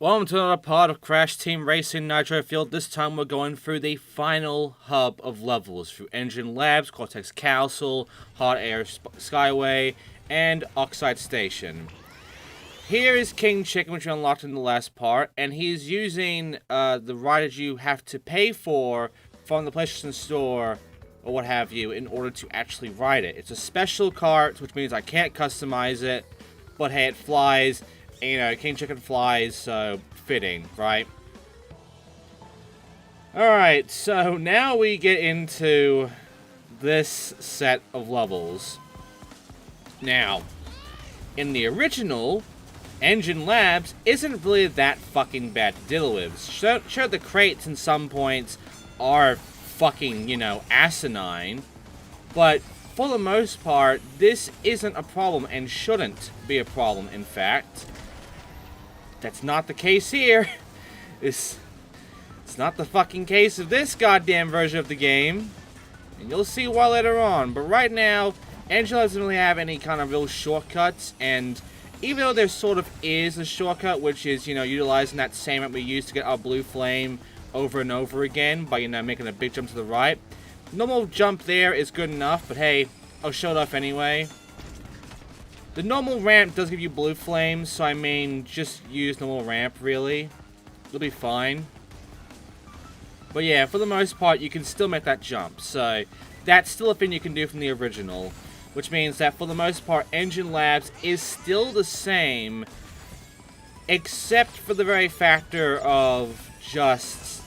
Welcome to another part of Crash Team Racing Nitro-Fueled. This time we're going through the final hub of levels through Engine Labs, Cortex Castle, Air Skyway, and Oxide Station. Here is King Chicken, which we unlocked in the last part, and he's using the ride that you have to pay for from the PlayStation Store or what have you in order to actually ride it. It's a special cart, which means I can't customize it, but hey, it flies. You know, King Chicken flies, so fitting, right? Alright, so now we get into this set of levels. Now, in the original, Engine Labs isn't really that fucking bad to deal with. Sure, the crates in some points are fucking, you know, asinine, but for the most part, this isn't a problem and shouldn't be a problem, in fact. That's not the case here. It's not the fucking case of this goddamn version of the game. And you'll see why later on. But right now, Engine doesn't really have any kind of real shortcuts. And even though there sort of is a shortcut, which is, you know, utilizing that same map we used to get our blue flame over and over again by, you know, making a big jump to the right. Normal jump there is good enough, but hey, I'll show it off anyway. The normal ramp does give you blue flames, so I mean, just use normal ramp, really. It'll be fine. But yeah, for the most part, you can still make that jump, so that's still a thing you can do from the original. Which means that for the most part, Engine Labs is still the same, except for the very factor of just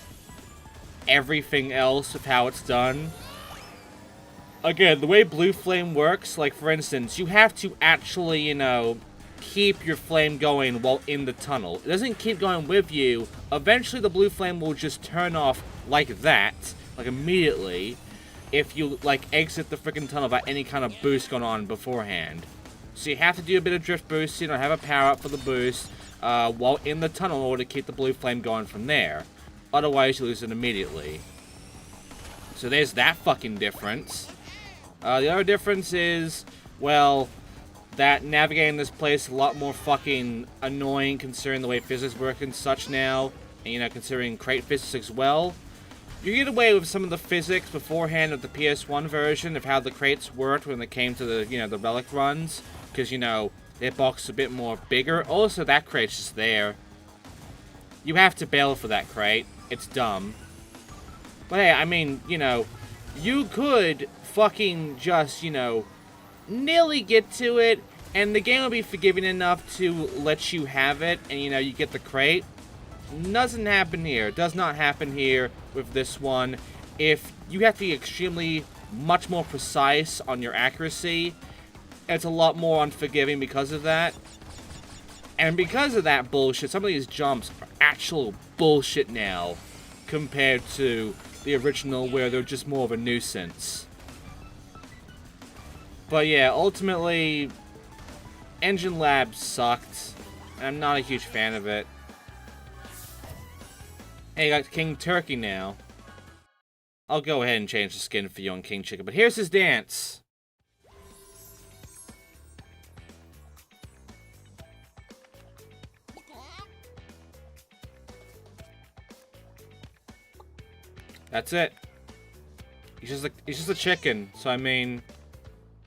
everything else of how it's done. Again, the way Blue Flame works, like for instance, you have to actually, you know, keep your flame going while in the tunnel. It doesn't keep going with you. Eventually the Blue Flame will just turn off like that, like immediately, if you, like, exit the freaking tunnel without any kind of boost going on beforehand. So you have to do a bit of drift boost, you know, have a power up for the boost, while in the tunnel in order to keep the Blue Flame going from there. Otherwise you lose it immediately. So there's that fucking difference. The other difference is, well, that navigating this place is a lot more fucking annoying considering the way physics work and such now, and, you know, considering crate physics as well. You get away with some of the physics beforehand of the PS1 version of how the crates worked when it came to the, you know, the relic runs, because, you know, their box is a bit more bigger. Also, that crate's just there. You have to bail for that crate. It's dumb. But hey, I mean, you know, you could fucking just, you know, nearly get to it, and the game will be forgiving enough to let you have it, and, you know, you get the crate. Doesn't happen here. Does not happen here with this one. If you have to be extremely much more precise on your accuracy, it's a lot more unforgiving because of that. And because of that bullshit, some of these jumps are actual bullshit now compared to the original where they're just more of a nuisance. But yeah, ultimately, Engine Labs sucked, and I'm not a huge fan of it. Hey, you got King Turkey now. I'll go ahead and change the skin for you on King Chicken, but here's his dance. That's it. He's just a chicken, so I mean,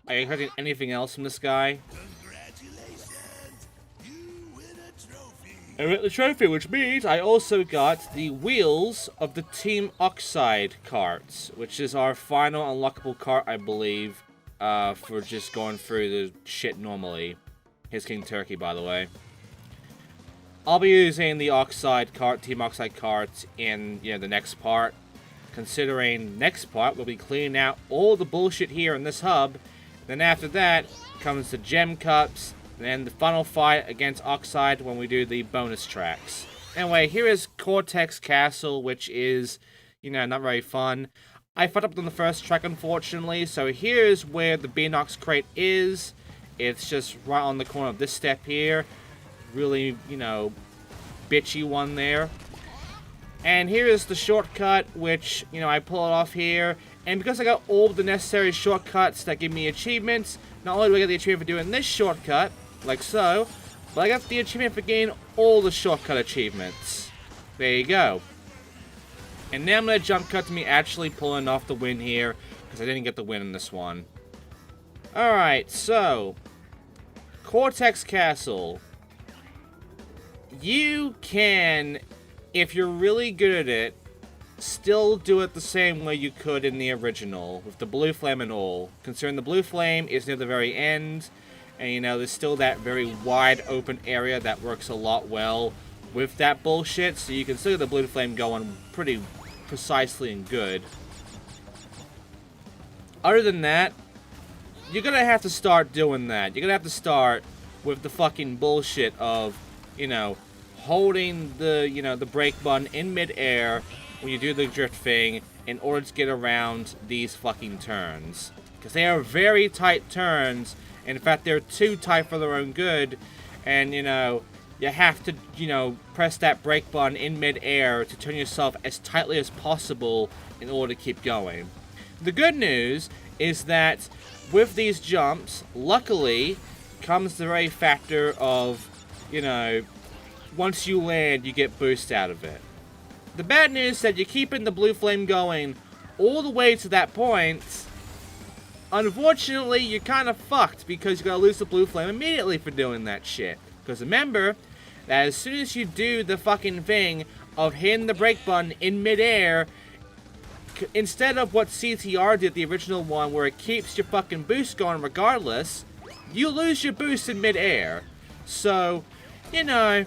are you expecting anything else from this guy? Congratulations! You win a trophy! I win the trophy, which means I also got the wheels of the Team Oxide carts, which is our final unlockable cart, I believe, for just going through the shit normally. Here's King Turkey, by the way. I'll be using the Oxide cart, Team Oxide cart, in, you know, the next part. Considering next part, we'll be cleaning out all the bullshit here in this hub. Then after that, comes the gem cups, and then the final fight against Oxide when we do the bonus tracks. Anyway, here is Cortex Castle, which is, you know, not very fun. I fucked up on the first track, unfortunately, so here's where the Beenox crate is. It's just right on the corner of this step here. Really, you know, bitchy one there. And here is the shortcut, which, you know, I pull it off here. And because I got all the necessary shortcuts that give me achievements, not only do I get the achievement for doing this shortcut, like so, But I got the achievement for getting all the shortcut achievements. There you go. And now I'm going to jump cut to me actually pulling off the win here, because I didn't get the win in this one. Alright, so Cortex Castle. You can, if you're really good at it, still do it the same way you could in the original, with the blue flame and all. Considering the blue flame is near the very end, and you know, there's still that very wide open area that works a lot well with that bullshit, so you can still get the blue flame going pretty precisely and good. Other than that, you're gonna have to start doing that. You're gonna have to start with the fucking bullshit of, you know, holding the, you know, the brake button in midair when you do the drift thing in order to get around these fucking turns. Because they are very tight turns. In fact, they're too tight for their own good. And, you know, you have to, you know, press that brake button in midair to turn yourself as tightly as possible in order to keep going. The good news is that with these jumps, luckily, comes the very factor of, you know, once you land, you get boost out of it. The bad news is that you're keeping the blue flame going all the way to that point. Unfortunately, you're kind of fucked because you're going to lose the blue flame immediately for doing that shit. Because remember that as soon as you do the fucking thing of hitting the brake button in midair, instead of what CTR did, the original one, where it keeps your fucking boost going regardless, you lose your boost in midair. So, you know,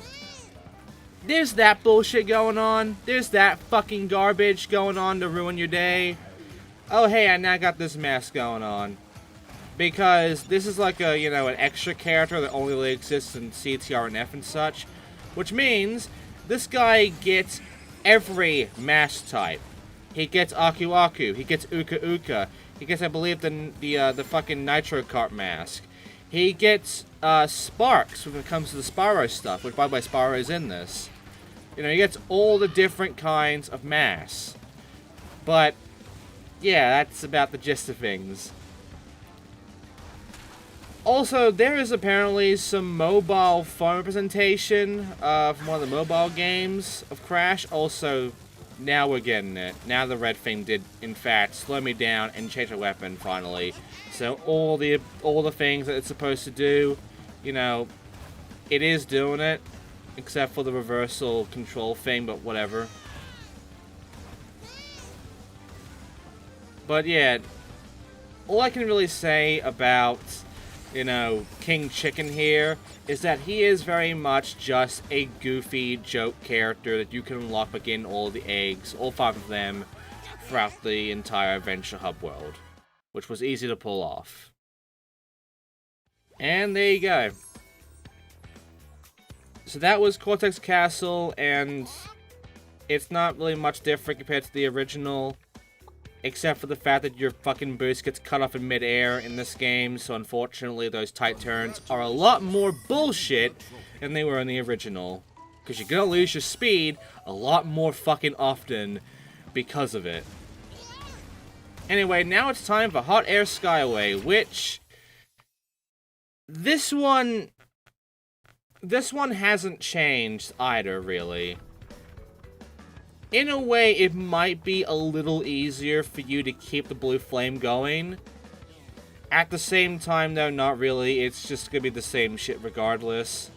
there's that bullshit going on. There's that fucking garbage going on to ruin your day. Oh, hey, I now got this mask going on. Because this is like a, you know, an extra character that only really exists in CTRNF and such. Which means this guy gets every mask type. He gets Aku Aku. He gets Uka Uka. He gets, I believe, the fucking Nitro Kart mask. He gets Sparks when it comes to the Spyro stuff, which, by the way, Spyro is in this. You know, he gets all the different kinds of masks. But, yeah, that's about the gist of things. Also, there is apparently some mobile phone representation from one of the mobile games of Crash. Also, now we're getting it. Now the red thing did, in fact, slow me down and change my weapon, finally. So all the things that it's supposed to do, you know, it is doing it. Except for the reversal control thing, but whatever. But yeah, all I can really say about, you know, King Chicken here is that he is very much just a goofy joke character that you can unlock by getting all the eggs, all 5 of them, throughout the entire Adventure Hub world, which was easy to pull off. And there you go. So that was Cortex Castle, and it's not really much different compared to the original, except for the fact that your fucking boost gets cut off in midair in this game, so unfortunately those tight turns are a lot more bullshit than they were in the original. Because you're gonna lose your speed a lot more fucking often because of it. Anyway, now it's time for Hot Air Skyway, which this one hasn't changed either, really. In a way, it might be a little easier for you to keep the blue flame going. At the same time, though, not really. It's just gonna be the same shit regardless.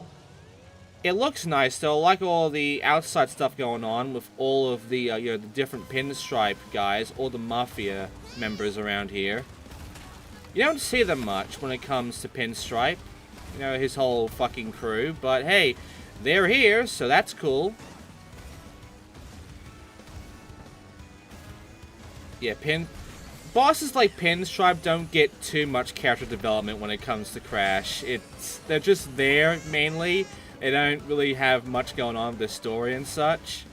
It looks nice, though. I like all the outside stuff going on with all of the, you know, the different Pinstripe guys, all the Mafia members around here. You don't see them much when it comes to Pinstripe. You know, his whole fucking crew. But hey, they're here, so that's cool. Yeah, bosses like Pinstripe don't get too much character development when it comes to Crash. They're just there, mainly. They don't really have much going on with the story and such.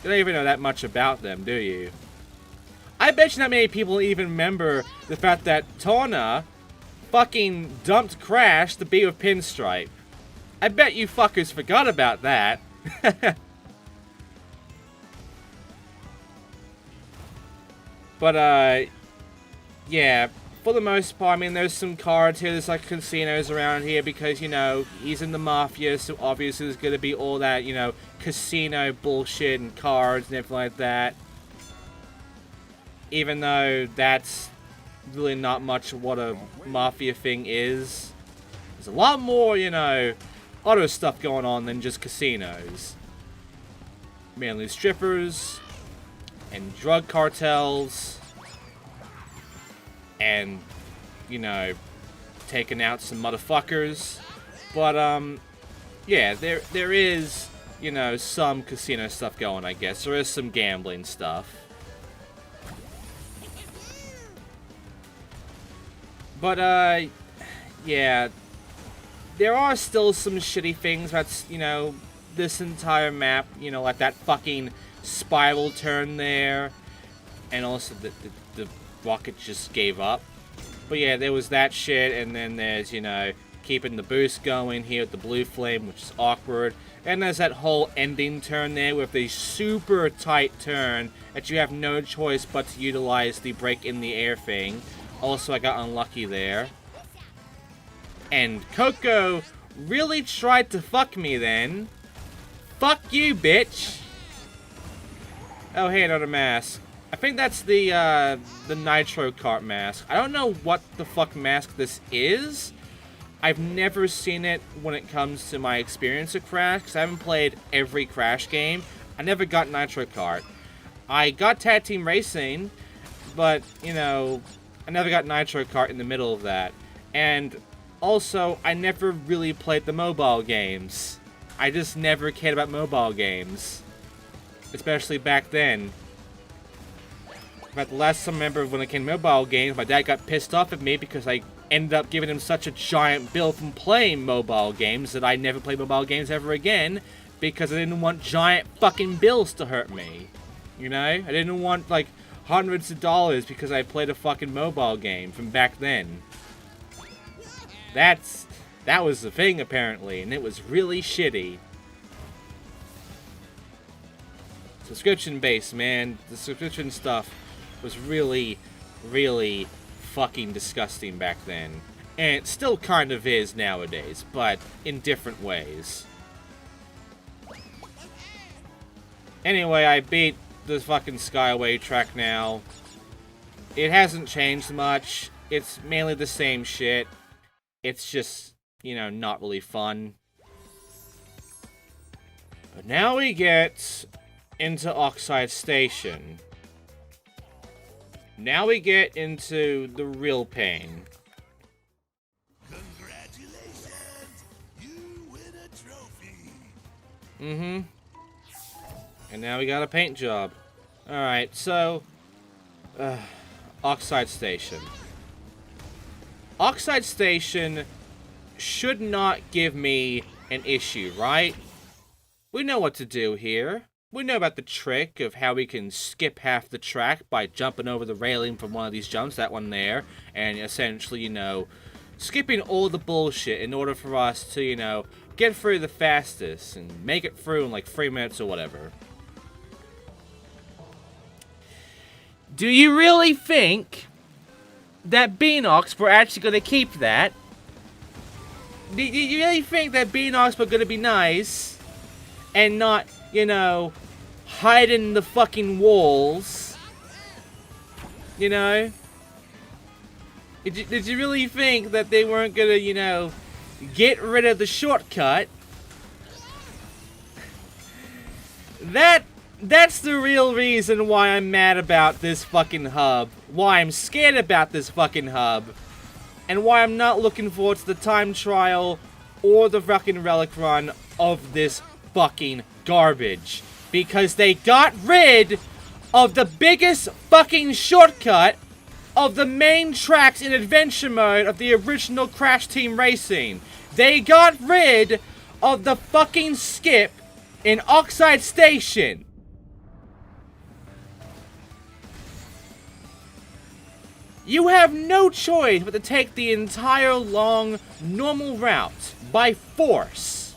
You don't even know that much about them, do you? I bet you not many people even remember the fact that Tona fucking dumped Crash to be with Pinstripe. I bet you fuckers forgot about that. But, yeah, for the most part, I mean, there's some cards here, there's like casinos around here because, you know, he's in the mafia, so obviously there's going to be all that, you know, casino bullshit and cards and everything like that. Even though that's really not much what a mafia thing is. There's a lot more, you know, other stuff going on than just casinos. Mainly strippers and drug cartels. And, you know, taking out some motherfuckers. But, yeah, there is, you know, some casino stuff going, I guess. There is some gambling stuff. But, yeah, there are still some shitty things about, you know, this entire map. You know, like that fucking spiral turn there. And also the rocket just gave up. But yeah, there was that shit, and then there's, you know, keeping the boost going here with the blue flame, which is awkward. And there's that whole ending turn there with a super tight turn that you have no choice but to utilize the break in the air thing. Also, I got unlucky there. And Coco really tried to fuck me then. Fuck you, bitch! Oh, hey, another mask. I think that's the Nitro Kart mask. I don't know what the fuck mask this is. I've never seen it when it comes to my experience of Crash, because I haven't played every Crash game. I never got Nitro Kart. I got Tag Team Racing, but, you know, I never got Nitro Kart in the middle of that. And also, I never really played the mobile games. I just never cared about mobile games. Especially back then. In fact, the last time I remember when it came to mobile games, my dad got pissed off at me because I ended up giving him such a giant bill from playing mobile games that I never played mobile games ever again because I didn't want giant fucking bills to hurt me. You know? I didn't want, like, hundreds of dollars because I played a fucking mobile game from back then. That was the thing, apparently, and it was really shitty. Subscription-based, man. The subscription stuff was really, really fucking disgusting back then. And it still kind of is nowadays, but in different ways. Anyway, I beat the fucking Skyway track now. It hasn't changed much. It's mainly the same shit. It's just, you know, not really fun. But now we get into Oxide Station. Now we get into the real pain. Congratulations! You win a trophy! Mm-hmm. And now we got a paint job. Alright, so... Oxide Station. Oxide Station should not give me an issue, right? We know what to do here. We know about the trick of how we can skip half the track by jumping over the railing from one of these jumps, that one there, and essentially, you know, skipping all the bullshit in order for us to, you know, get through the fastest and make it through in like 3 minutes or whatever. Do you really think that Beenox were actually going to keep that? Do you really think that Beenox were going to be nice and not, you know, hide in the fucking walls? You know? Did you really think that they weren't gonna, you know, get rid of the shortcut? That's the real reason why I'm mad about this fucking hub. Why I'm scared about this fucking hub. And why I'm not looking forward to the time trial or the fucking relic run of this fucking garbage. Because they got rid of the biggest fucking shortcut of the main tracks in adventure mode of the original Crash Team Racing. They got rid of the fucking skip in Oxide Station. You have no choice but to take the entire long, normal route by force.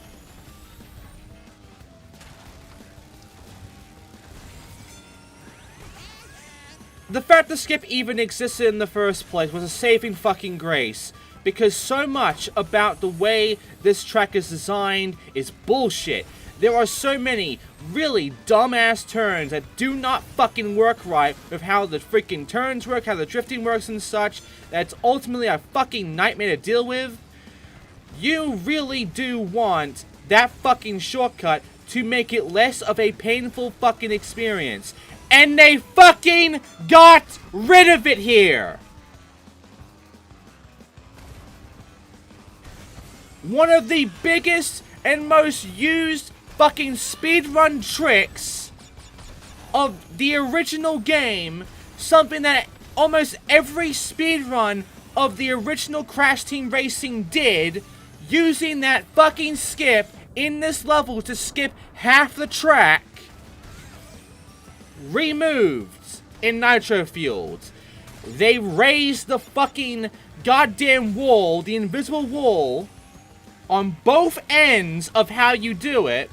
The fact the skip even existed in the first place was a saving fucking grace. Because so much about the way this track is designed is bullshit. There are so many really dumbass turns that do not fucking work right with how the freaking turns work, how the drifting works and such. That's ultimately a fucking nightmare to deal with. You really do want that fucking shortcut to make it less of a painful fucking experience. And they fucking got rid of it here! One of the biggest and most used fucking speedrun tricks of the original game. Something that almost every speedrun of the original Crash Team Racing did. Using that fucking skip in this level to skip half the track. Removed in Nitro-Fueled. They raised the fucking goddamn wall, the invisible wall, on both ends of how you do it,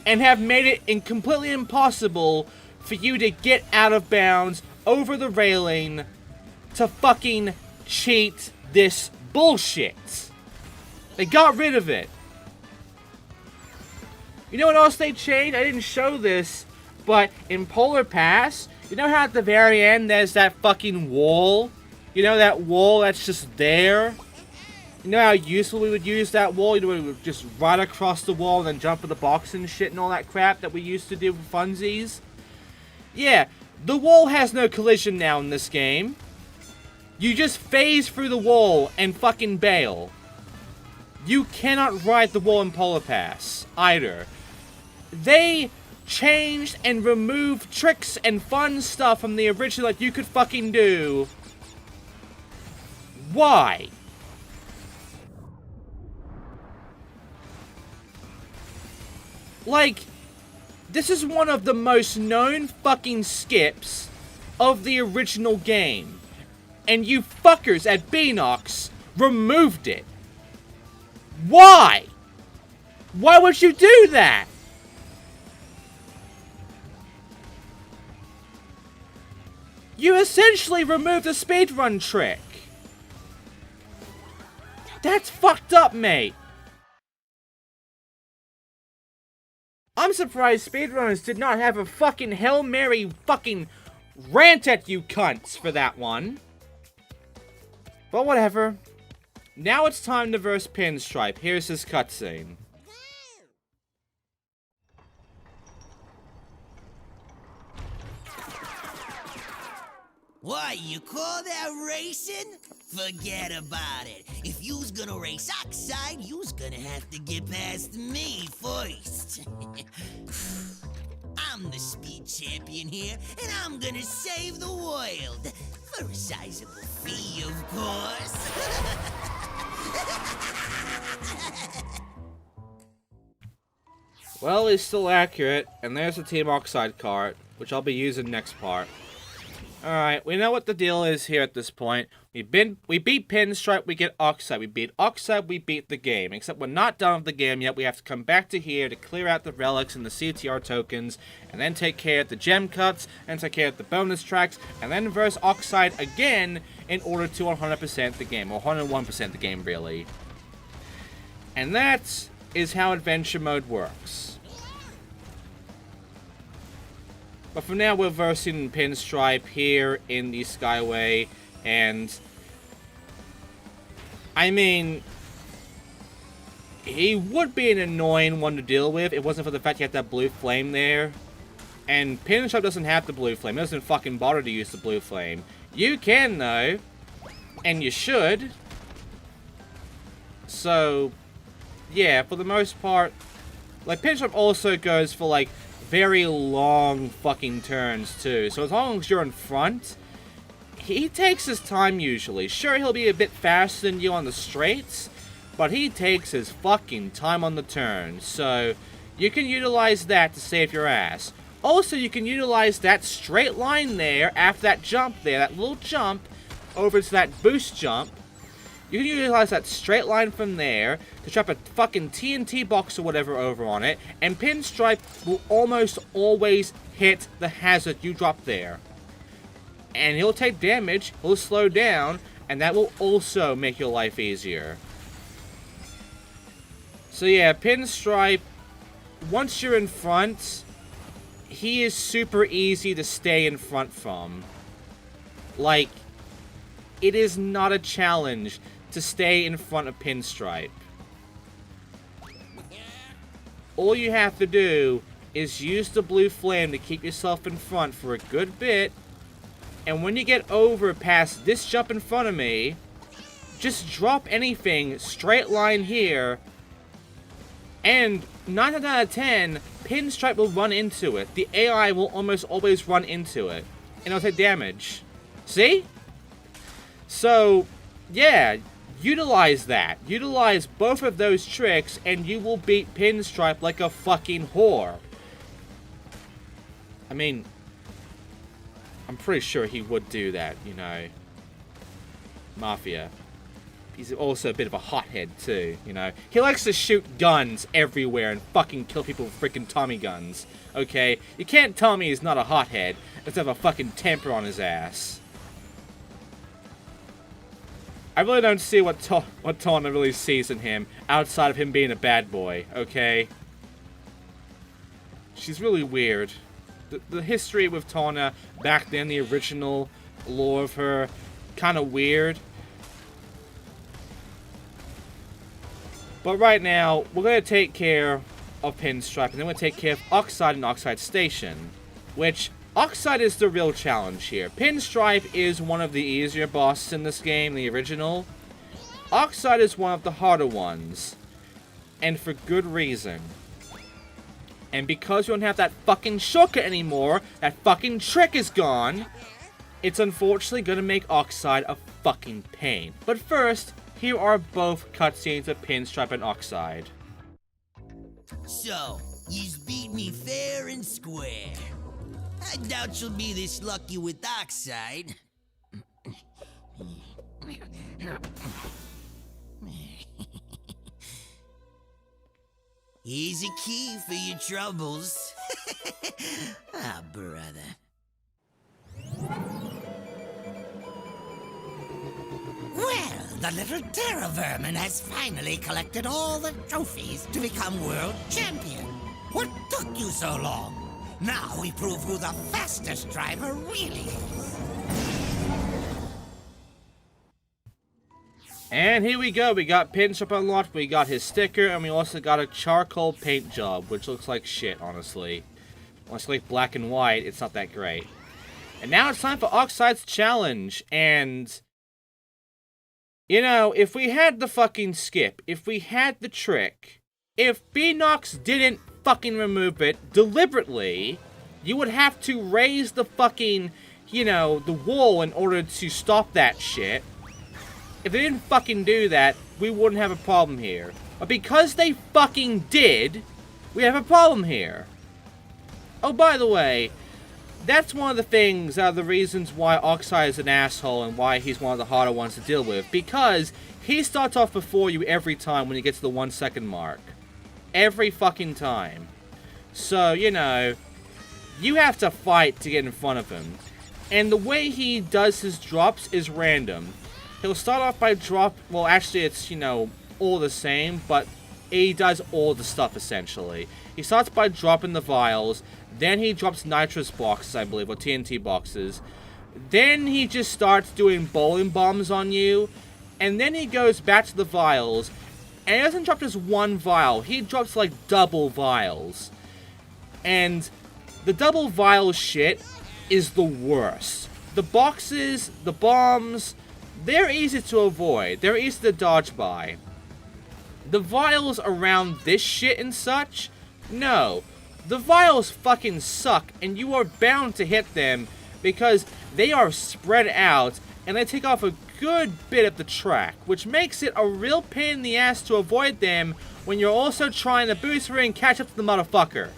and have made it completely impossible for you to get out of bounds over the railing to fucking cheat this bullshit. They got rid of it. You know what else they changed? I didn't show this, but in Polar Pass, you know how at the very end there's that fucking wall? You know that wall that's just there? You know how useful we would use that wall? You know, we would just ride across the wall and then jump in the box and shit and all that crap that we used to do for funsies? Yeah, the wall has no collision now in this game. You just phase through the wall and fucking bail. You cannot ride the wall in Polar Pass, either. They changed and removed tricks and fun stuff from the original that you could fucking do. Why? Like, this is one of the most known fucking skips of the original game. And you fuckers at Beenox removed it. Why? Why would you do that? You essentially removed the speedrun trick. That's fucked up, mate. I'm surprised speedrunners did not have a fucking Hail Mary fucking rant at you cunts for that one. But whatever. Now it's time to verse Pinstripe. Here's his cutscene. What, you call that racing? Forget about it. If you's gonna race Oxide, you's gonna have to get past me first. I'm the speed champion here, and I'm gonna save the world. For a sizable fee, of course. Well, he's still accurate, and there's the Team Oxide cart, which I'll be using next part. Alright, we know what the deal is here at this point. We beat Pinstripe, we get Oxide. We beat Oxide, we beat the game. Except we're not done with the game yet. We have to come back to here to clear out the relics and the CTR tokens, and then take care of the gem cuts, and take care of the bonus tracks, and then verse Oxide again in order to 100% the game, or 101% the game, really. And that is how adventure mode works. But for now, we're versing Pinstripe here in the Skyway, and I mean, he would be an annoying one to deal with. It wasn't for the fact he had that blue flame there. And Pinstripe doesn't have the blue flame. He doesn't fucking bother to use the blue flame. You can, though. And you should. So, yeah, for the most part, like, Pinstripe also goes for, like, very long fucking turns, too. So as long as you're in front, he takes his time usually. Sure, he'll be a bit faster than you on the straights, but he takes his fucking time on the turns. So you can utilize that to save your ass. Also, you can utilize that straight line there after that jump there, that little jump over to that boost jump. You can utilize that straight line from there to drop a fucking TNT box or whatever over on it, and Pinstripe will almost always hit the hazard you drop there. and he'll take damage, he'll slow down, and that will also make your life easier. So yeah, Pinstripe, once you're in front, he is super easy to stay in front from. Like, it is not a challenge to stay in front of Pinstripe. All you have to do is use the blue flame to keep yourself in front for a good bit, and when you get over past this jump in front of me, just drop anything, straight line here, and 9 out of 10, Pinstripe will run into it. The AI will almost always run into it, and it'll take damage. See? So, yeah, utilize that. Utilize both of those tricks, and you will beat Pinstripe like a fucking whore. I mean, I'm pretty sure he would do that, you know. Mafia. He's also a bit of a hothead, too, you know. He likes to shoot guns everywhere and fucking kill people with freaking Tommy guns, okay? You can't tell me he's not a hothead. Let's have a fucking temper on his ass. I really don't see what Tawna really sees in him, outside of him being a bad boy, okay? She's really weird. The history with Tawna back then, the original lore of her, kind of weird. But right now, we're going to take care of Pinstripe, and then we're going to take care of Oxide and Oxide Station. Which, Oxide is the real challenge here. Pinstripe is one of the easier bosses in this game, the original. Oxide is one of the harder ones. And for good reason. And because you don't have that fucking shortcut anymore, that fucking trick is gone, it's unfortunately going to make Oxide a fucking pain. But first, here are both cutscenes of Pinstripe and Oxide. So, you've beat me fair and square. I doubt you'll be this lucky with Oxide. Here's a key for your troubles. Ah, brother. Well, the little terror vermin has finally collected all the trophies to become world champion. What took you so long? Now we prove who the fastest driver really is. And here we go, we got Pinstripe unlocked, we got his sticker, and we also got a charcoal paint job, which looks like shit, honestly. Unless you like black and white, it's not that great. And now it's time for Oxide's challenge, and... you know, if we had the fucking skip, if we had the trick, if Beenox didn't fucking remove it deliberately, you would have to raise the fucking, you know, the wall in order to stop that shit. If they didn't fucking do that, we wouldn't have a problem here. But because they fucking did, we have a problem here. Oh, by the way, that's one of the things, the reasons why Oxide is an asshole and why he's one of the harder ones to deal with. Because he starts off before you every time when he gets to the 1 second mark. Every fucking time. So, you know, you have to fight to get in front of him. And the way he does his drops is random. He'll start off by well, actually it's, you know, all the same, but he does all the stuff, essentially. He starts by dropping the vials, then he drops nitrous boxes, I believe, or TNT boxes. Then he just starts doing bowling bombs on you, and then he goes back to the vials, and he doesn't drop just one vial, he drops, like, double vials. And the double vial shit is the worst. The boxes, the bombs... they're easy to avoid. They're easy to dodge by. The vials around this shit and such? No. The vials fucking suck, and you are bound to hit them because they are spread out and they take off a good bit of the track, which makes it a real pain in the ass to avoid them when you're also trying to boost through and catch up to the motherfucker.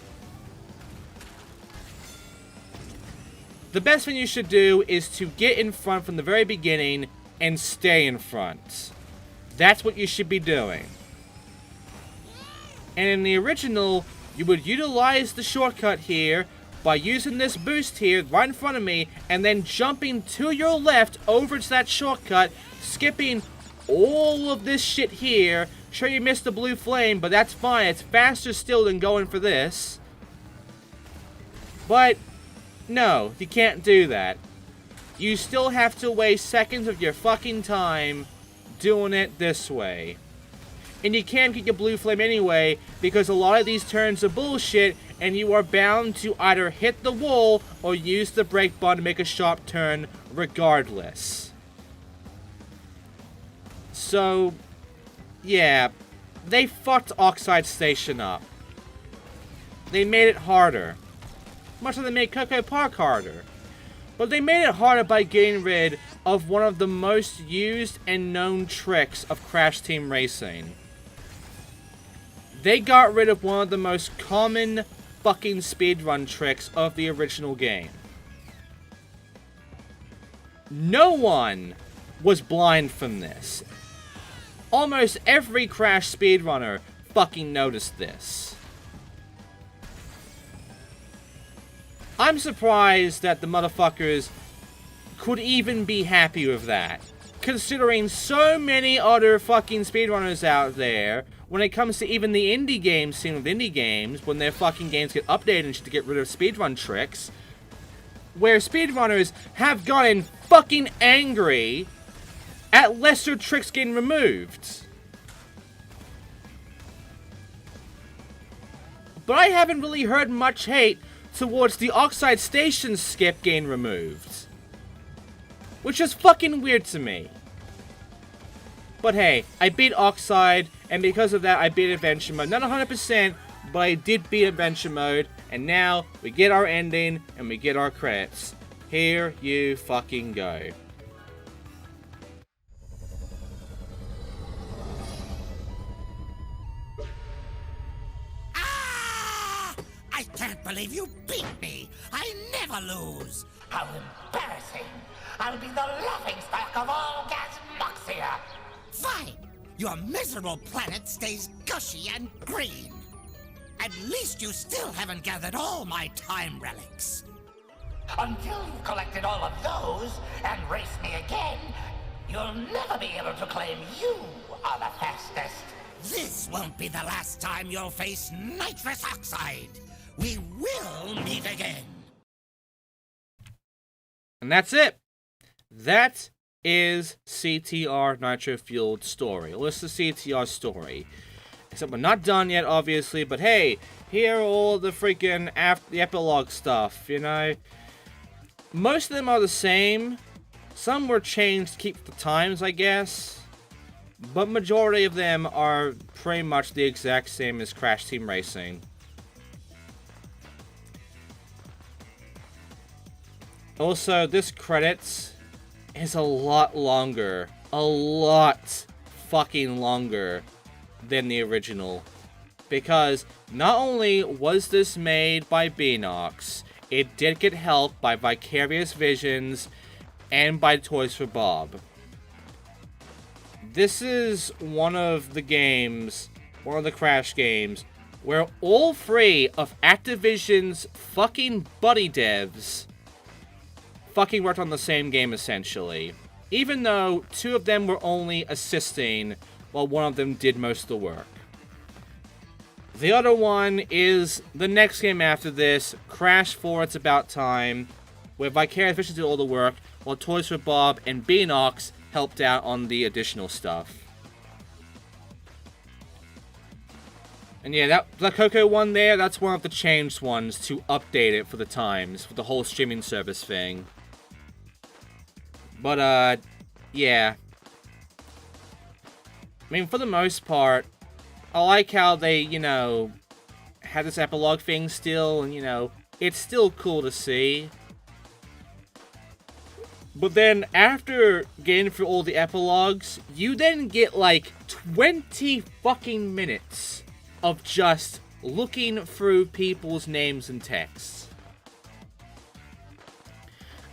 The best thing you should do is to get in front from the very beginning and stay in front. That's what you should be doing. And in the original, you would utilize the shortcut here, by using this boost here right in front of me and then jumping to your left over to that shortcut, skipping all of this shit here. Sure, you missed the blue flame, but that's fine. It's faster still than going for this. But no, you can't do that. You still have to waste seconds of your fucking time doing it this way. And you can't get your blue flame anyway, because a lot of these turns are bullshit, and you are bound to either hit the wall or use the brake button to make a sharp turn regardless. So, yeah, they fucked Oxide Station up. They made it harder. Much like they made Coco Park harder. But they made it harder by getting rid of one of the most used and known tricks of Crash Team Racing. They got rid of one of the most common fucking speedrun tricks of the original game. No one was blind from this. Almost every Crash speedrunner fucking noticed this. I'm surprised that the motherfuckers could even be happy with that, considering so many other fucking speedrunners out there, when it comes to even the indie game scene with indie games, when their fucking games get updated and shit to get rid of speedrun tricks, where speedrunners have gotten fucking angry at lesser tricks getting removed. But I haven't really heard much hate towards the Oxide Station skip getting removed, which is fucking weird to me. But hey, I beat Oxide, and because of that, I beat Adventure Mode. Not 100%, but I did beat Adventure Mode, and now we get our ending, and we get our credits. Here you fucking go. Ah! I can't believe you beat me. I never lose. How embarrassing. I'll be the laughingstock of all Gasmoxia. Fine. Your miserable planet stays gushy and green. At least you still haven't gathered all my time relics. Until you've collected all of those and race me again, you'll never be able to claim you are the fastest. This won't be the last time you'll face nitrous oxide. We will meet again. And that's it. That is CTR Nitro-Fueled story. List the CTR story. Except we're not done yet, obviously, but hey, here are all the freaking the epilogue stuff, you know? Most of them are the same. Some were changed to keep the times, I guess. But majority of them are pretty much the exact same as Crash Team Racing. Also, this credits is a lot longer. A lot fucking longer than the original. Because not only was this made by Beenox, it did get help by Vicarious Visions and by Toys for Bob. This is one of the games, one of the Crash games, where all three of Activision's fucking buddy devs fucking worked on the same game, essentially. Even though two of them were only assisting, while one of them did most of the work. The other one is the next game after this, Crash 4 It's About Time, where Vicarious Visions did all the work, while Toys for Bob and Beenox helped out on the additional stuff. And yeah, the Coco one there, that's one of the changed ones to update it for the times, for the whole streaming service thing. But, yeah. I mean, for the most part, I like how they, you know, had this epilogue thing still, and, you know, it's still cool to see. But then, after getting through all the epilogues, you then get, like, 20 fucking minutes of just looking through people's names and texts.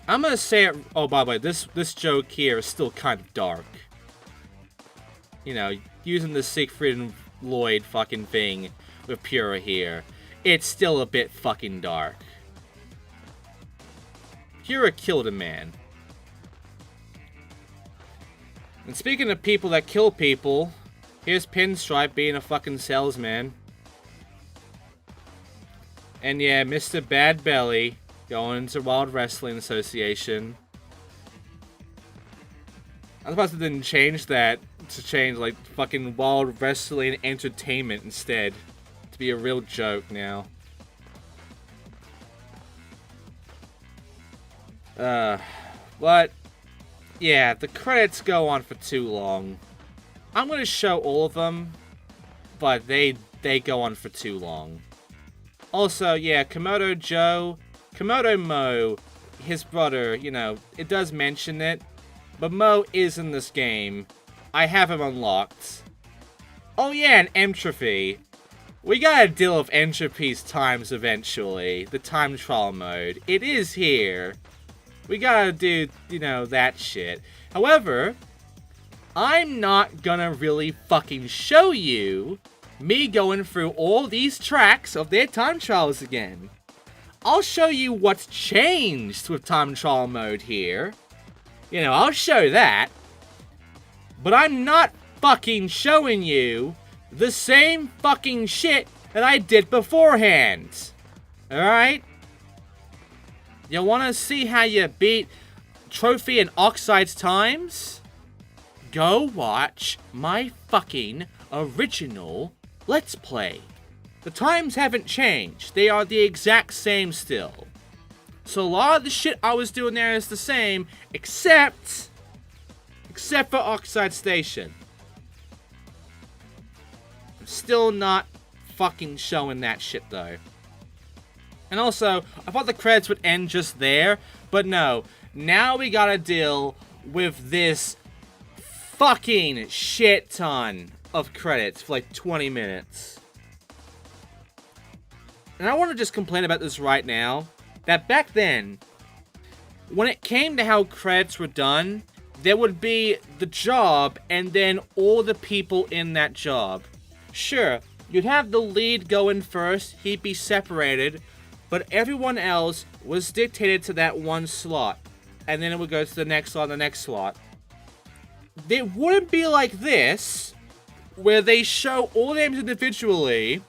I'm gonna say it, oh, by the way, this joke here is still kind of dark. You know, using the Siegfried and Lloyd fucking thing with Pura here. It's still a bit fucking dark. Pura killed a man. And speaking of people that kill people, here's Pinstripe being a fucking salesman. And yeah, Mr. Bad Belly going into Wild Wrestling Association. I was supposed to then change that to change like fucking Wild Wrestling Entertainment instead. To be a real joke now. But yeah, the credits go on for too long. I'm gonna show all of them, but they go on for too long. Also, yeah, Komodo Joe, Komodo Mo, his brother, you know, it does mention it, but Mo is in this game. I have him unlocked. Oh yeah, and Entropy. We gotta deal with Entropy's times eventually. The time trial mode. It is here. We gotta do, you know, that shit. However, I'm not gonna really fucking show you me going through all these tracks of their time trials again. I'll show you what's changed with time trial mode here. You know, I'll show that. But I'm not fucking showing you the same fucking shit that I did beforehand. Alright? You wanna see how you beat Trophy and Oxides times? Go watch my fucking original Let's Play. The times haven't changed. They are the exact same still. So a lot of the shit I was doing there is the same, except for Oxide Station. I'm still not fucking showing that shit though. And also, I thought the credits would end just there, but no. Now we gotta deal with this fucking shit ton of credits for like 20 minutes. And I want to just complain about this right now, that back then, when it came to how credits were done, there would be the job and then all the people in that job. Sure, you'd have the lead go in first, he'd be separated, but everyone else was dictated to that one slot. And then it would go to the next slot and the next slot. It wouldn't be like this, where they show all names individually,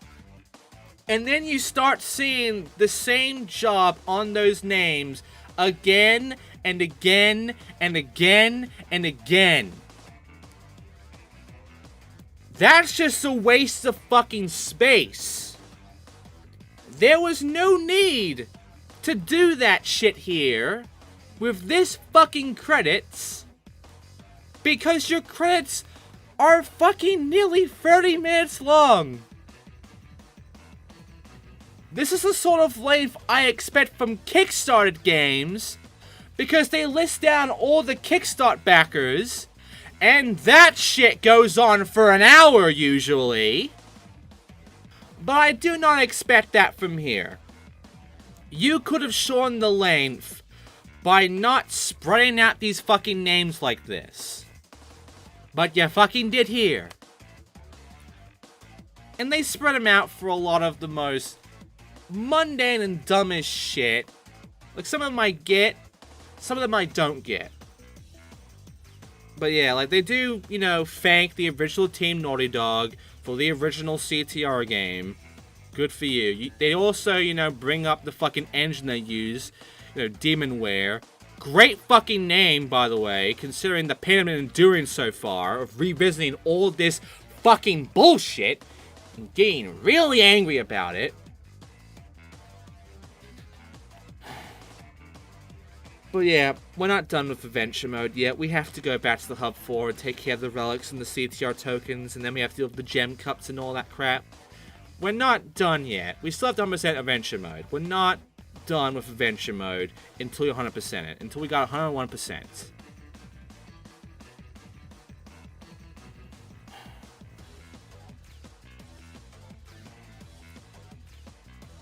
and then you start seeing the same job on those names again and again and again and again. That's just a waste of fucking space. There was no need to do that shit here with this fucking credits, because your credits are fucking nearly 30 minutes long. This is the sort of length I expect from Kickstarted games, because they list down all the Kickstart backers, and that shit goes on for an hour usually. But I do not expect that from here. You could have shortened the length by not spreading out these fucking names like this. But you fucking did here. And they spread them out for a lot of the most mundane and dumbest shit. Like, some of them I get, some of them I don't get. But yeah, like, they do, you know, thank the original team Naughty Dog for the original CTR game. Good for you. They also, you know, bring up the fucking engine they use, you know, Demonware. Great fucking name, by the way, considering the pain I've been enduring so far of revisiting all this fucking bullshit and getting really angry about it. But yeah, we're not done with Adventure Mode yet. We have to go back to the Hub 4 and take care of the relics and the CTR tokens, and then we have to deal with the gem cups and all that crap. We're not done yet. We still have 100% Adventure Mode. We're not done with Adventure Mode until you 100% it. Until we got 101%.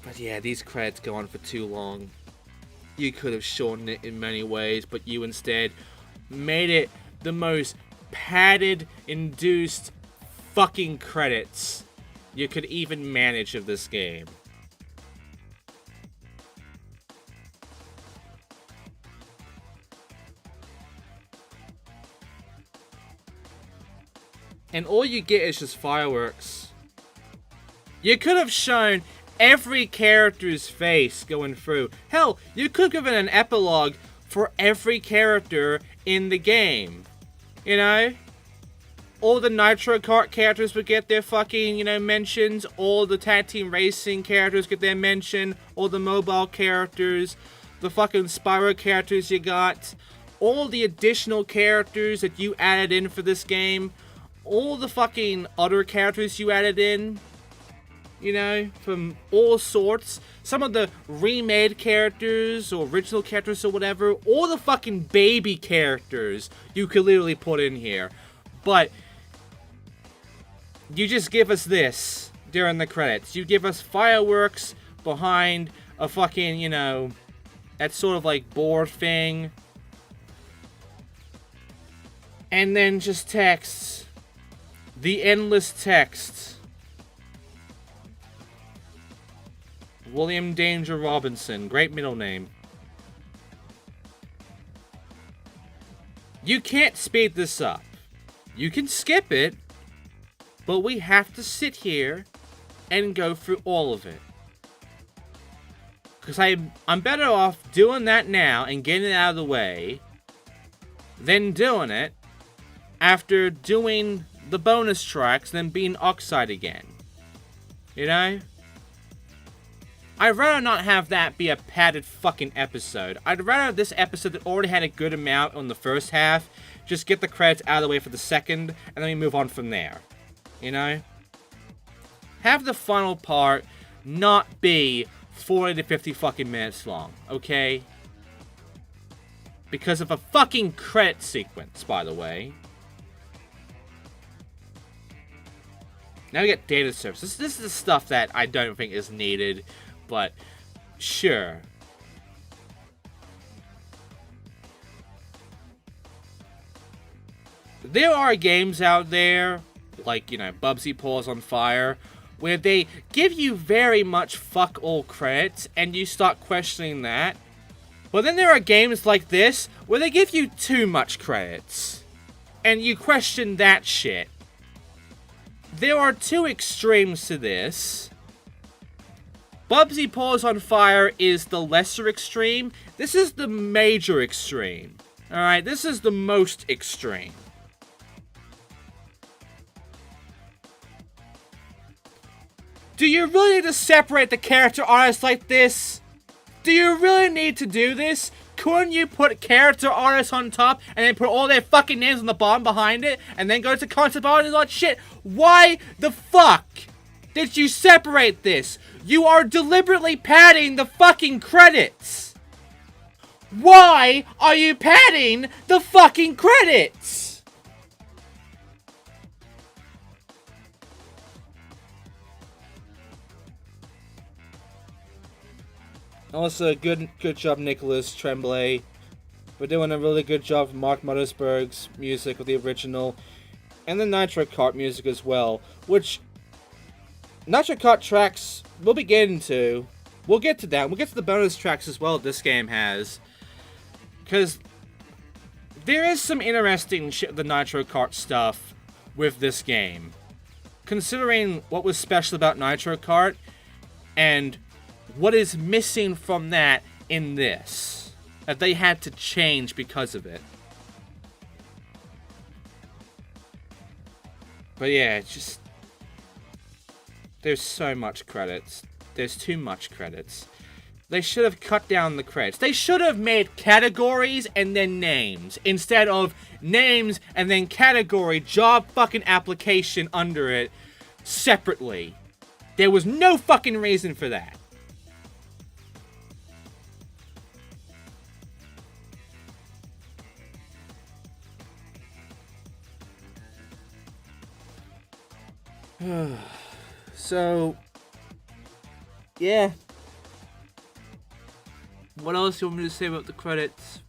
But yeah, these credits go on for too long. You could have shortened it in many ways, but you instead made it the most padded, induced fucking credits you could even manage of this game. and all you get is just fireworks. You could have shown every character's face going through. Hell, you could have given an epilogue for every character in the game. You know? All the Nitro Kart characters would get their fucking, mentions. All the tag team racing characters get their mention. All the mobile characters. The fucking Spyro characters you got. All the additional characters that you added in for this game. All the fucking other characters you added in. From all sorts. Some of the remade characters or original characters or whatever. All the fucking baby characters you could literally put in here. But you just give us this during the credits. You give us fireworks behind a fucking, that sort of like board thing. And then just text. The endless text. William Danger Robinson. Great middle name. You can't speed this up. You can skip it. But we have to sit here and go through all of it. Because I'm better off doing that now and getting it out of the way than doing it after doing the bonus tracks and then being Oxide again. I'd rather not have that be a padded fucking episode. I'd rather this episode that already had a good amount on the first half just get the credits out of the way for the second and then we move on from there. Have the final part not be 40 to 50 fucking minutes long, okay? Because of a fucking credit sequence, by the way. Now we get data services. This is the stuff that I don't think is needed, but sure. There are games out there like, Bubsy Paws on Fire, where they give you very much fuck all credits, and you start questioning that. But then there are games like this, where they give you too much credits, and you question that shit. There are two extremes to this. Bubsy Paws on Fire is the lesser extreme. This is the major extreme. Alright, this is the most extreme. Do you really need to separate the character artists like this? Do you really need to do this? Couldn't you put character artists on top and then put all their fucking names on the bottom behind it and then go to concept art and all that shit? Why the fuck did you separate this? You are deliberately padding the fucking credits. Why are you padding the fucking credits? Also, good job, Nicholas Tremblay. We're doing a really good job of Mark Mothersbaug's music with the original, and the Nitro Kart music as well, which Nitro Kart tracks we'll be getting to. We'll get to that. We'll get to the bonus tracks as well that this game has, because there is some interesting shit with the Nitro Kart stuff with this game, considering what was special about Nitro Kart and what is missing from that in this, that they had to change because of it. But yeah, it's just, there's so much credits. There's too much credits. They should have cut down the credits. They should have made categories and then names, instead of names and then category, job fucking application under it, separately. There was no fucking reason for that. So, yeah. What else do you want me to say about the credits?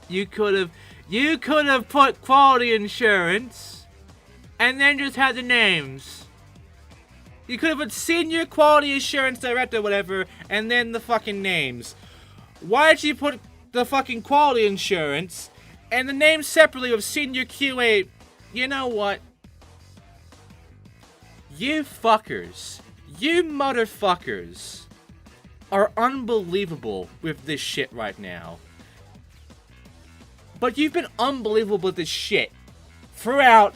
You could have put quality insurance and then just had the names. You could have put senior quality assurance director, whatever, and then the fucking names. Why did you put the fucking quality insurance and the names separately of senior QA You know what? You fuckers. You motherfuckers are unbelievable with this shit right now. But you've been unbelievable with this shit throughout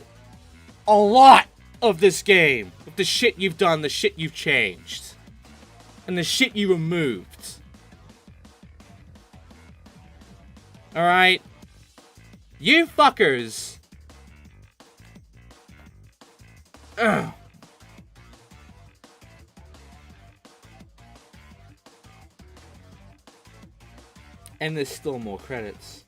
a lot of this game. With the shit you've done, the shit you've changed, and the shit you removed. Alright? You fuckers. Ugh. And there's still more credits.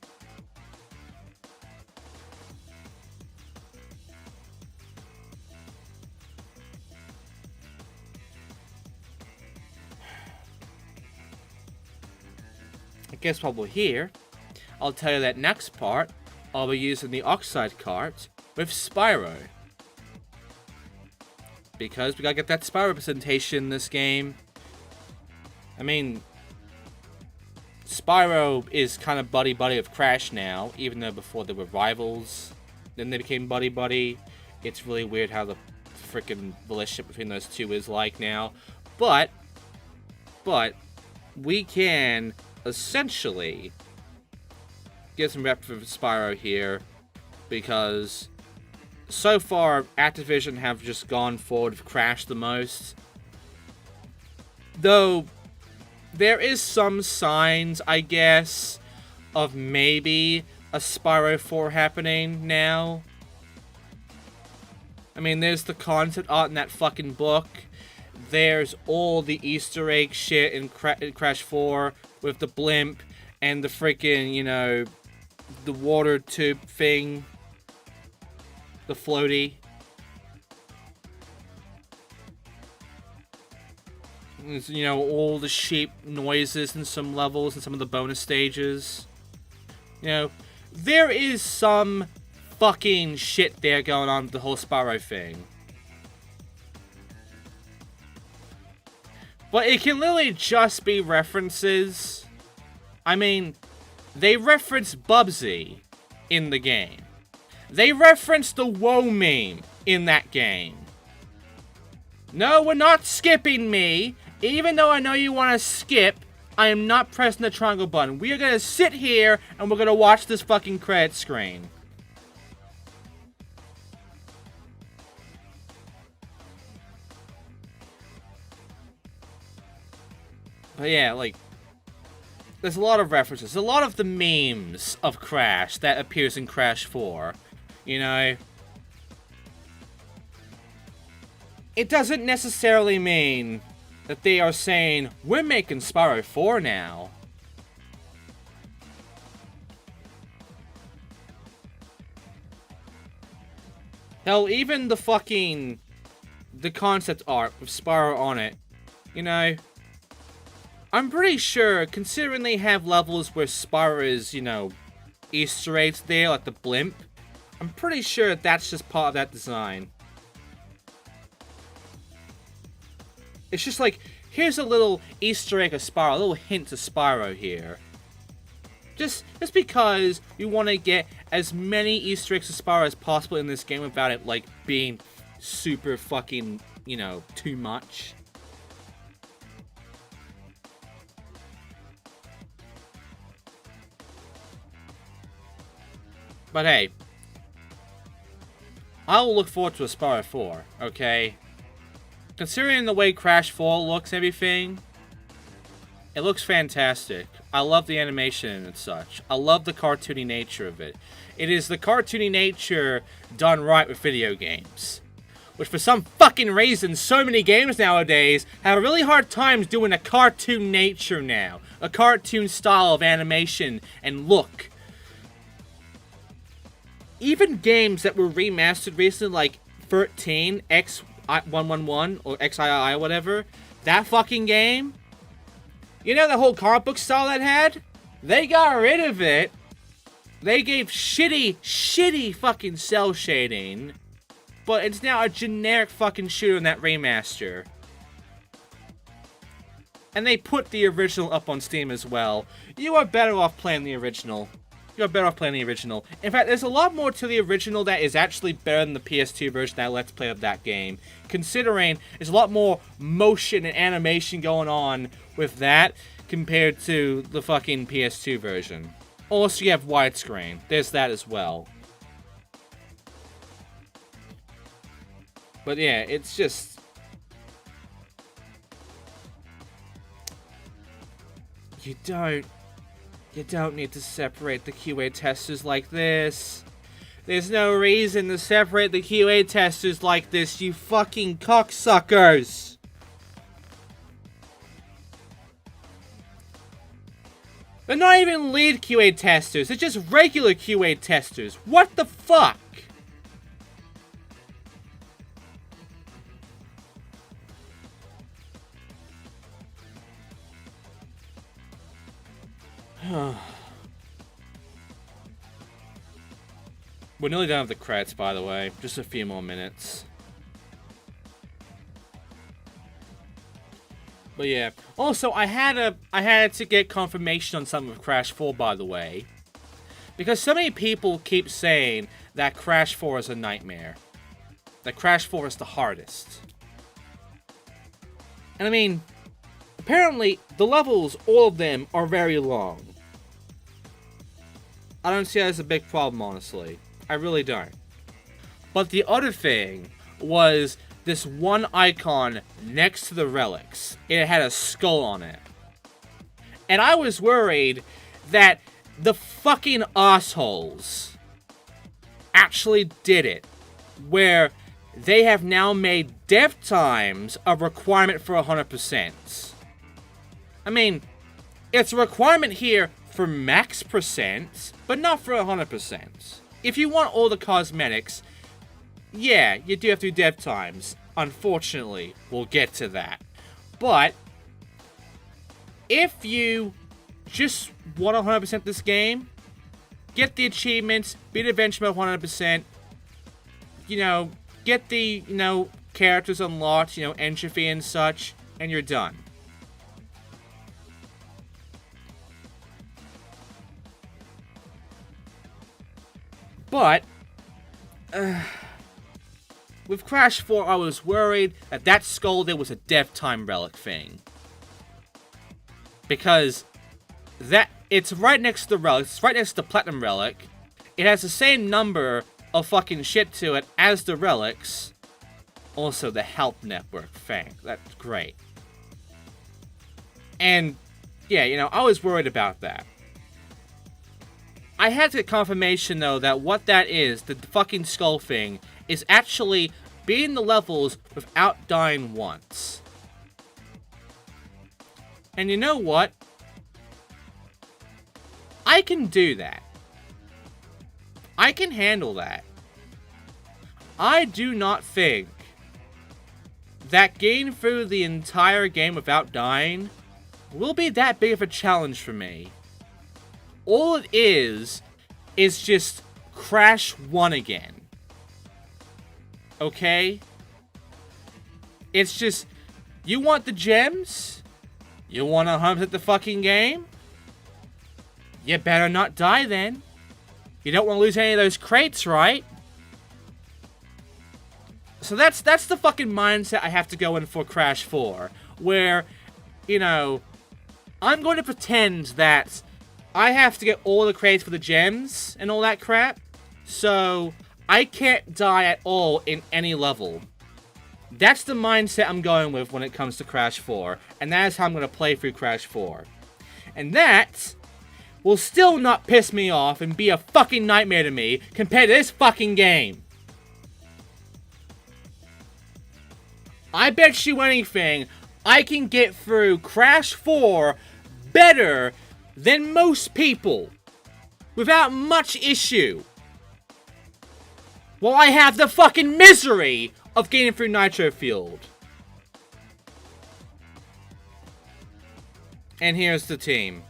I guess while we're here, I'll tell you that next part, I'll be using the Oxide cart with Spyro. Because we gotta get that Spyro representation in this game. I mean, Spyro is kind of buddy-buddy of Crash now, even though before they were rivals. Then they became buddy-buddy. It's really weird how the freaking relationship between those two is like now. But, we can essentially get some rep for Spyro here, because so far Activision have just gone forward with Crash the most. Though there is some signs, I guess, of maybe a Spyro 4 happening now. I mean, there's the concept art in that fucking book. There's all the Easter egg shit in Crash 4 with the blimp and the freaking, you know, the water tube thing. The floaty. There's, you know, all the sheep noises in some levels and some of the bonus stages. You know, there is some fucking shit there going on with the whole Spyro thing. But it can literally just be references. I mean, they reference Bubsy in the game. They reference the Woe meme in that game. No, we're not skipping me. Even though I know you want to skip, I am not pressing the triangle button. We are going to sit here and we're going to watch this fucking credit screen. But yeah, like, there's a lot of references. A lot of the memes of Crash that appears in Crash 4. You know? It doesn't necessarily mean that they are saying, we're making Spyro 4 now. Hell, even the fucking... the concept art with Spyro on it. You know? I'm pretty sure, considering they have levels where Spyro is, you know, Easter eggs there, like the blimp, I'm pretty sure that's just part of that design. It's just like, here's a little Easter egg of Spyro, a little hint to Spyro here. Just because we want to get as many Easter eggs of Spyro as possible in this game without it, like, being super fucking, you know, too much. But hey, I'll look forward to a Spyro 4, okay? Considering the way Crash 4 looks and everything, it looks fantastic. I love the animation and such. I love the cartoony nature of it. It is the cartoony nature done right with video games. Which for some fucking reason, so many games nowadays have a really hard time doing a cartoon nature now. A cartoon style of animation and look. Even games that were remastered recently, like 13, X111, or XII, or whatever, that fucking game, you know the whole comic book style that had? They got rid of it. They gave shitty fucking cell shading, but it's now a generic fucking shooter in that remaster. And they put the original up on Steam as well. You are better off playing the original. you're better off playing the original. In fact, there's a lot more to the original that is actually better than the PS2 version that Let's Play of that game. Considering there's a lot more motion and animation going on with that compared to the fucking PS2 version. Also, you have widescreen. There's that as well. But yeah, it's just... You don't need to separate the QA testers like this. There's no reason to separate the QA testers like this, you fucking cocksuckers! They're not even lead QA testers, they're just regular QA testers. What the fuck? We're nearly done with the credits, by the way. Just a few more minutes. But yeah. Also, I had to get confirmation on something with Crash 4, by the way. Because so many people keep saying that Crash 4 is a nightmare. That Crash 4 is the hardest. And I mean, apparently, the levels, all of them, are very long. I don't see that as a big problem, honestly. I really don't. But the other thing was this one icon next to the relics. It had a skull on it. And I was worried that the fucking assholes actually did it. Where they have now made dev times a requirement for 100%. I mean, it's a requirement here for max percent, but not for 100%. If you want all the cosmetics, yeah, you do have to do dev times. Unfortunately, we'll get to that. But if you just want 100% this game, get the achievements, beat Adventure Mode 100%, you know, get the, you know, characters unlocked, you know, entropy and such, and you're done. But, with Crash 4, I was worried that that skull there was a dev time relic thing. Because it's right next to the relic, it's right next to the Platinum Relic. It has the same number of fucking shit to it as the relics. Also, the Help Network thing. That's great. And, yeah, you know, I was worried about that. I had to get confirmation, though, that what that is, the fucking skull thing, is actually beating the levels without dying once. And you know what? I can do that. I can handle that. I do not think that getting through the entire game without dying will be that big of a challenge for me. All it is just Crash 1 again. Okay? It's just, you want the gems? You want 100% the fucking game? You better not die then. You don't want to lose any of those crates, right? So that's the fucking mindset I have to go in for Crash 4. Where, you know, I'm going to pretend that I have to get all the crates for the gems and all that crap. So I can't die at all in any level. That's the mindset I'm going with when it comes to Crash 4. And that is how I'm going to play through Crash 4. And that will still not piss me off and be a fucking nightmare to me compared to this fucking game. I bet you anything, I can get through Crash 4 better than most people without much issue. While I have the fucking misery of getting through Nitro-Fueled. And here's the team.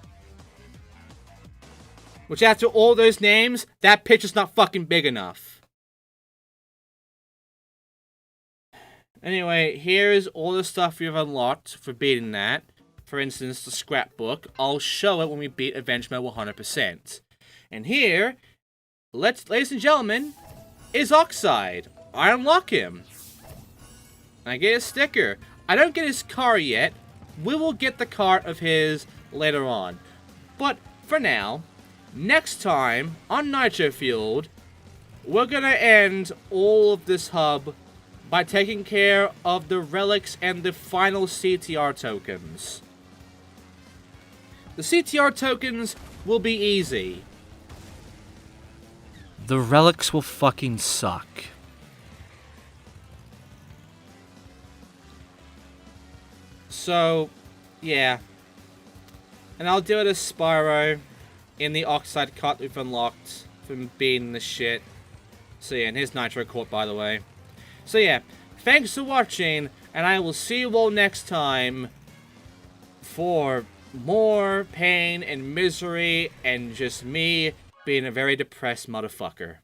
Which, after all those names, that picture's not fucking big enough. Anyway, here's all the stuff we've unlocked for beating that. For instance, the scrapbook. I'll show it when we beat Adventure Mode 100%. And here, ladies and gentlemen, is Oxide. I unlock him. I get a sticker. I don't get his car yet. We will get the cart of his later on. But for now, next time on Nitro-Fueled, we're gonna end all of this hub by taking care of the relics and the final CTR tokens. The CTR tokens will be easy. The relics will fucking suck. So, yeah. And I'll do it as Spyro in the Oxide cart we've unlocked from beating the shit. So yeah, and here's Nitro Court, by the way. So yeah, thanks for watching, and I will see you all next time for more pain and misery and just me being a very depressed motherfucker.